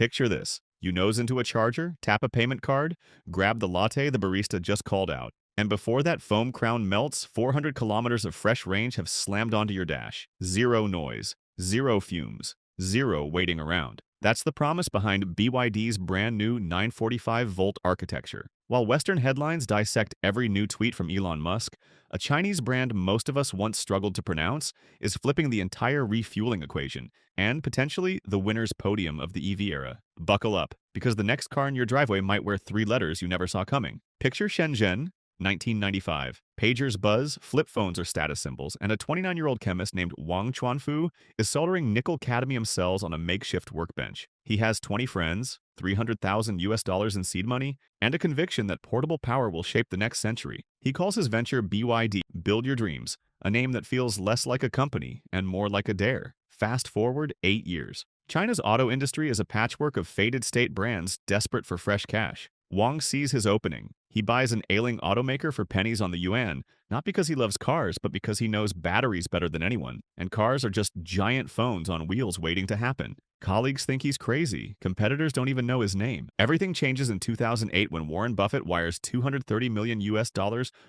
Picture this. You nose into a charger, tap a payment card, grab the latte the barista just called out. And before that foam crown melts, 400 kilometers of fresh range have slammed onto your dash. Zero noise, zero fumes, zero waiting around. That's the promise behind BYD's brand new 945-volt architecture. While Western headlines dissect every new tweet from Elon Musk, a Chinese brand most of us once struggled to pronounce is flipping the entire refueling equation and potentially the winner's podium of the EV era. Buckle up, because the next car in your driveway might wear 3 letters you never saw coming. Picture Shenzhen, 1995. Pagers buzz, flip phones are status symbols, and a 29-year-old chemist named Wang Chuanfu is soldering nickel-cadmium cells on a makeshift workbench. He has 20 friends, $300,000 in seed money, and a conviction that portable power will shape the next century. He calls his venture BYD, Build Your Dreams, a name that feels less like a company and more like a dare. Fast forward 8 years. China's auto industry is a patchwork of faded state brands desperate for fresh cash. Wang sees his opening. He buys an ailing automaker for pennies on the yuan, not because he loves cars, but because he knows batteries better than anyone, and cars are just giant phones on wheels waiting to happen. Colleagues think he's crazy. Competitors don't even know his name. Everything changes in 2008 when Warren Buffett wires $230 million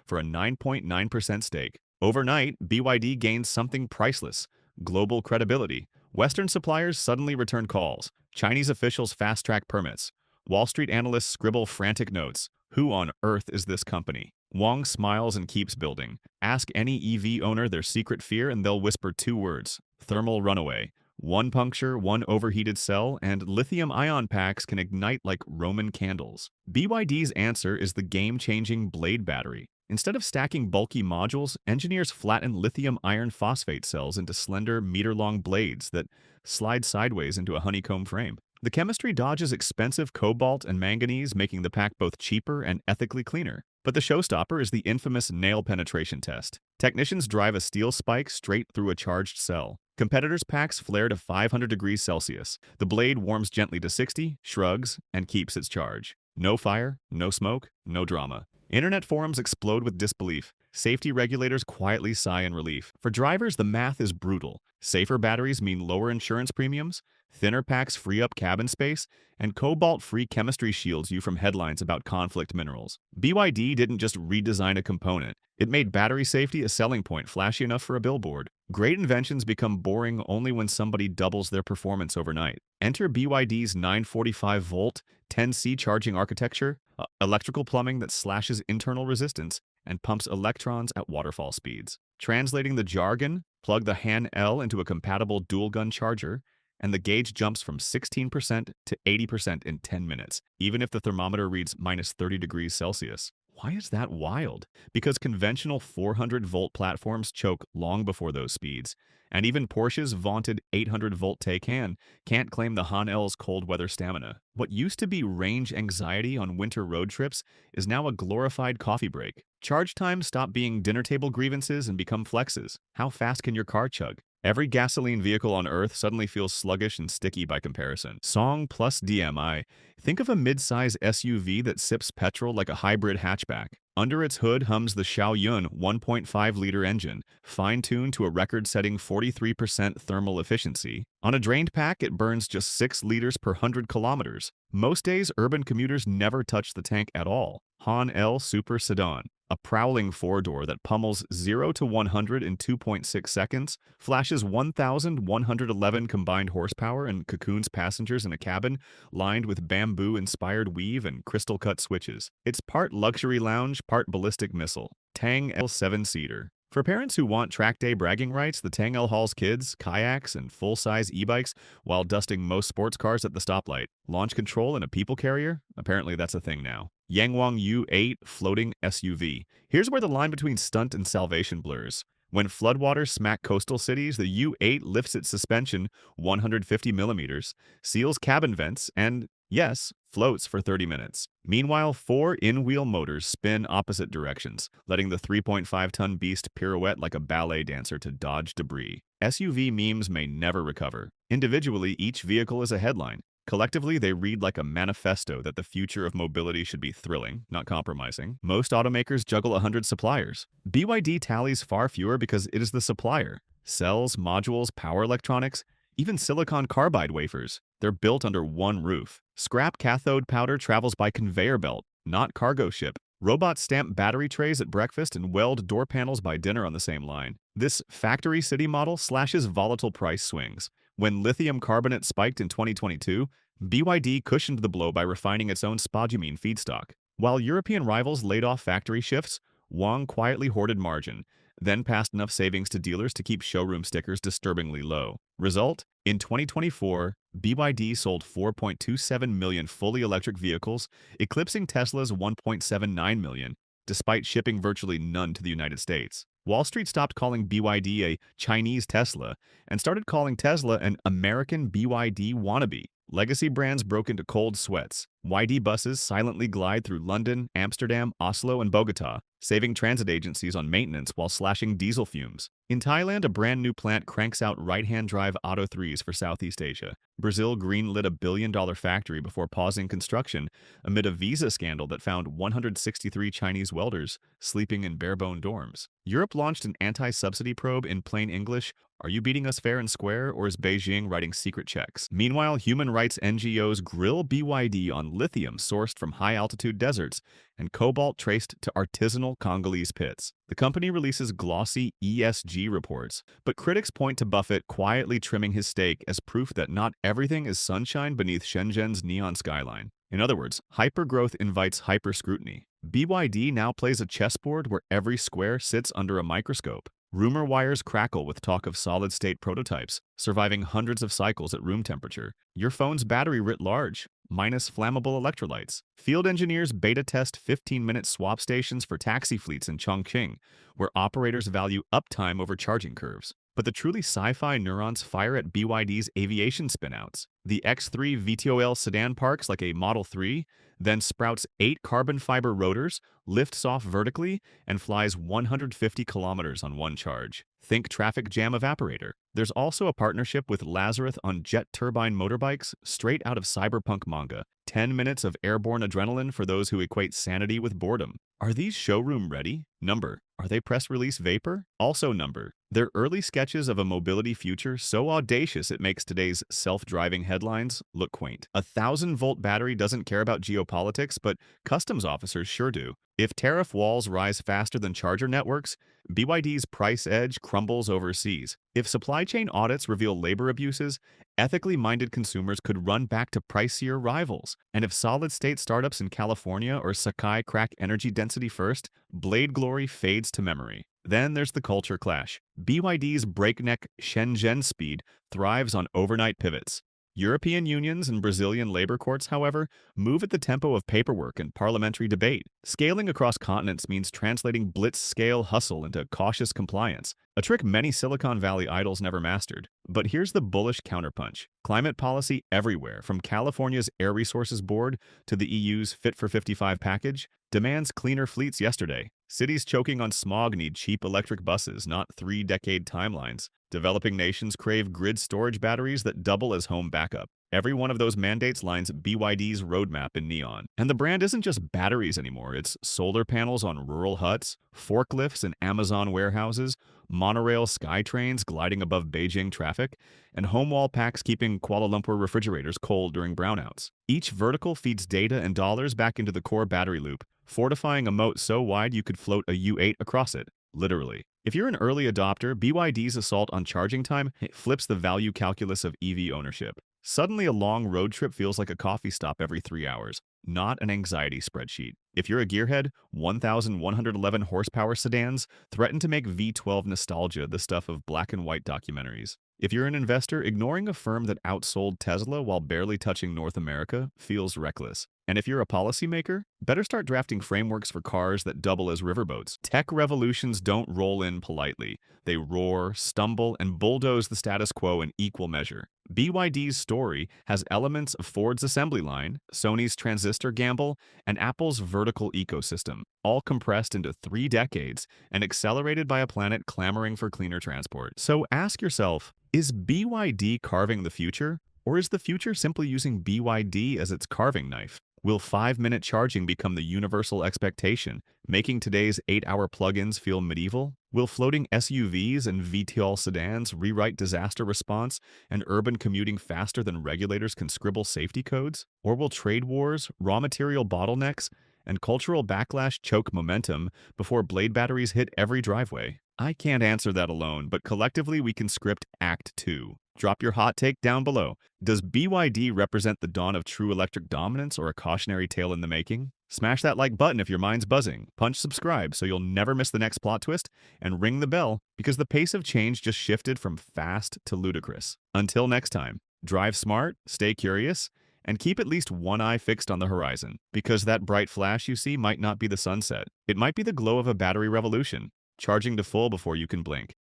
for a 9.9% stake. Overnight, BYD gains something priceless: global credibility. Western suppliers suddenly return calls. Chinese officials fast-track permits. Wall Street analysts scribble frantic notes. Who on earth is this company? Wang smiles and keeps building. Ask any EV owner their secret fear and they'll whisper 2 words: thermal runaway. One puncture, one overheated cell, and lithium-ion packs can ignite like Roman candles. BYD's answer is the game-changing Blade battery. Instead of stacking bulky modules, engineers flatten lithium iron phosphate cells into slender, meter-long blades that slide sideways into a honeycomb frame. The chemistry dodges expensive cobalt and manganese, making the pack both cheaper and ethically cleaner. But the showstopper is the infamous nail penetration test. Technicians drive a steel spike straight through a charged cell. Competitors' packs flare to 500 degrees Celsius. The blade warms gently to 60, shrugs, and keeps its charge. No fire, no smoke, no drama. Internet forums explode with disbelief. Safety regulators quietly sigh in relief. For drivers, the math is brutal. Safer batteries mean lower insurance premiums, thinner packs free up cabin space, and cobalt-free chemistry shields you from headlines about conflict minerals. BYD didn't just redesign a component. It made battery safety a selling point flashy enough for a billboard. Great inventions become boring only when somebody doubles their performance overnight. Enter BYD's 945-volt, 10C charging architecture, electrical plumbing that slashes internal resistance and pumps electrons at waterfall speeds. Translating the jargon, plug the Han L into a compatible dual-gun charger, and the gauge jumps from 16% to 80% in 10 minutes, even if the thermometer reads minus 30 degrees Celsius. Why is that wild? Because conventional 400-volt platforms choke long before those speeds, and even Porsche's vaunted 800-volt Taycan can't claim the Han L's cold weather stamina. What used to be range anxiety on winter road trips is now a glorified coffee break. Charge times stop being dinner table grievances and become flexes. How fast can your car chug? Every gasoline vehicle on Earth suddenly feels sluggish and sticky by comparison. Song plus DMI. Think of a mid-size SUV that sips petrol like a hybrid hatchback. Under its hood hums the Xiaoyun 1.5-liter engine, fine-tuned to a record-setting 43% thermal efficiency. On a drained pack, it burns just 6 liters per 100 kilometers. Most days, urban commuters never touch the tank at all. Han L Super Sedan. A prowling 4-door that pummels 0 to 100 in 2.6 seconds, flashes 1,111 combined horsepower, and cocoons passengers in a cabin lined with bamboo-inspired weave and crystal-cut switches. It's part luxury lounge, part ballistic missile. Tang L 7-seater. For parents who want track day bragging rights, the Tang L hauls kids, kayaks, and full-size e-bikes while dusting most sports cars at the stoplight. Launch control in a people carrier? Apparently that's a thing now. Yangwang U8 floating SUV. Here's where the line between stunt and salvation blurs. When floodwaters smack coastal cities, the U8 lifts its suspension 150 millimeters, seals cabin vents, and, yes, floats for 30 minutes. Meanwhile, 4 in-wheel motors spin opposite directions, letting the 3.5-ton beast pirouette like a ballet dancer to dodge debris. SUV memes may never recover. Individually, each vehicle is a headline. Collectively, they read like a manifesto that the future of mobility should be thrilling, not compromising. Most automakers juggle 100 suppliers. BYD tallies far fewer because it is the supplier. Cells, modules, power electronics. even silicon carbide wafers. They're built under one roof. Scrap cathode powder travels by conveyor belt, not cargo ship. Robots stamp battery trays at breakfast and weld door panels by dinner on the same line. This factory city model slashes volatile price swings. When lithium carbonate spiked in 2022, BYD cushioned the blow by refining its own spodumene feedstock. While European rivals laid off factory shifts, Wang quietly hoarded margin, then passed enough savings to dealers to keep showroom stickers disturbingly low. Result? In 2024, BYD sold 4.27 million fully electric vehicles, eclipsing Tesla's 1.79 million, despite shipping virtually none to the United States. Wall Street stopped calling BYD a Chinese Tesla and started calling Tesla an American BYD wannabe. Legacy brands broke into cold sweats. YD buses silently glide through London, Amsterdam, Oslo, and Bogota, saving transit agencies on maintenance while slashing diesel fumes. In Thailand, a brand new plant cranks out right-hand drive Auto 3s for Southeast Asia. Brazil greenlit a billion-dollar factory before pausing construction amid a visa scandal that found 163 Chinese welders sleeping in bare-bone dorms. Europe launched an anti-subsidy probe in plain English. Are you beating us fair and square, or is Beijing writing secret checks? Meanwhile, human rights NGOs grill BYD on lithium sourced from high-altitude deserts and cobalt traced to artisanal Congolese pits. The company releases glossy ESG reports, but critics point to Buffett quietly trimming his stake as proof that not everything is sunshine beneath Shenzhen's neon skyline. In other words, hypergrowth invites hyper-scrutiny. BYD now plays a chessboard where every square sits under a microscope. Rumor wires crackle with talk of solid-state prototypes, surviving hundreds of cycles at room temperature. Your phone's battery writ large, minus flammable electrolytes. Field engineers beta test 15-minute swap stations for taxi fleets in Chongqing, where operators value uptime over charging curves. But the truly sci-fi neurons fire at BYD's aviation spinouts. The X3 VTOL sedan parks like a Model 3, then sprouts 8 carbon fiber rotors, lifts off vertically, and flies 150 kilometers on one charge. Think traffic jam evaporator. There's also a partnership with Lazarus on jet turbine motorbikes straight out of cyberpunk manga. 10 minutes of airborne adrenaline for those who equate sanity with boredom. Are these showroom ready? Number. Are they press release vapor? Also number. They're early sketches of a mobility future so audacious it makes today's self-driving headlines look quaint. A 1,000-volt battery doesn't care about geopolitics, but customs officers sure do. If tariff walls rise faster than charger networks, BYD's price edge crumbles overseas. If supply chain audits reveal labor abuses, ethically minded consumers could run back to pricier rivals. And if solid-state startups in California or Sakai crack energy density first, Blade glory fades to memory. Then there's the culture clash. BYD's breakneck Shenzhen speed thrives on overnight pivots. European unions and Brazilian labor courts, however, move at the tempo of paperwork and parliamentary debate. Scaling across continents means translating blitz-scale hustle into cautious compliance, a trick many Silicon Valley idols never mastered. But here's the bullish counterpunch. Climate policy everywhere, from California's Air Resources Board to the EU's Fit for 55 package, demands cleaner fleets yesterday. Cities choking on smog need cheap electric buses, not 3-decade timelines. Developing nations crave grid storage batteries that double as home backup. Every one of those mandates lines BYD's roadmap in neon. And the brand isn't just batteries anymore, it's solar panels on rural huts, forklifts in Amazon warehouses, monorail sky trains gliding above Beijing traffic, and home wall packs keeping Kuala Lumpur refrigerators cold during brownouts. Each vertical feeds data and dollars back into the core battery loop, fortifying a moat so wide you could float a U-8 across it, literally. If you're an early adopter, BYD's assault on charging time flips the value calculus of EV ownership. Suddenly, a long road trip feels like a coffee stop every 3 hours, not an anxiety spreadsheet. If you're a gearhead, 1,111 horsepower sedans threaten to make V12 nostalgia the stuff of black and white documentaries. If you're an investor, ignoring a firm that outsold Tesla while barely touching North America feels reckless. And if you're a policymaker, better start drafting frameworks for cars that double as riverboats. Tech revolutions don't roll in politely. They roar, stumble, and bulldoze the status quo in equal measure. BYD's story has elements of Ford's assembly line, Sony's transistor gamble, and Apple's vertical ecosystem, all compressed into 3 decades and accelerated by a planet clamoring for cleaner transport. So ask yourself, is BYD carving the future? Or is the future simply using BYD as its carving knife? Will 5-minute charging become the universal expectation, making today's 8-hour plug-ins feel medieval? Will floating SUVs and VTOL sedans rewrite disaster response and urban commuting faster than regulators can scribble safety codes? Or will trade wars, raw material bottlenecks, and cultural backlash choke momentum before blade batteries hit every driveway? I can't answer that alone, but collectively we can script Act 2. Drop your hot take down below. Does BYD represent the dawn of true electric dominance or a cautionary tale in the making? Smash that like button if your mind's buzzing, punch subscribe so you'll never miss the next plot twist, and ring the bell because the pace of change just shifted from fast to ludicrous. Until next time, drive smart, stay curious, and keep at least one eye fixed on the horizon, because that bright flash you see might not be the sunset. It might be the glow of a battery revolution, charging to full before you can blink.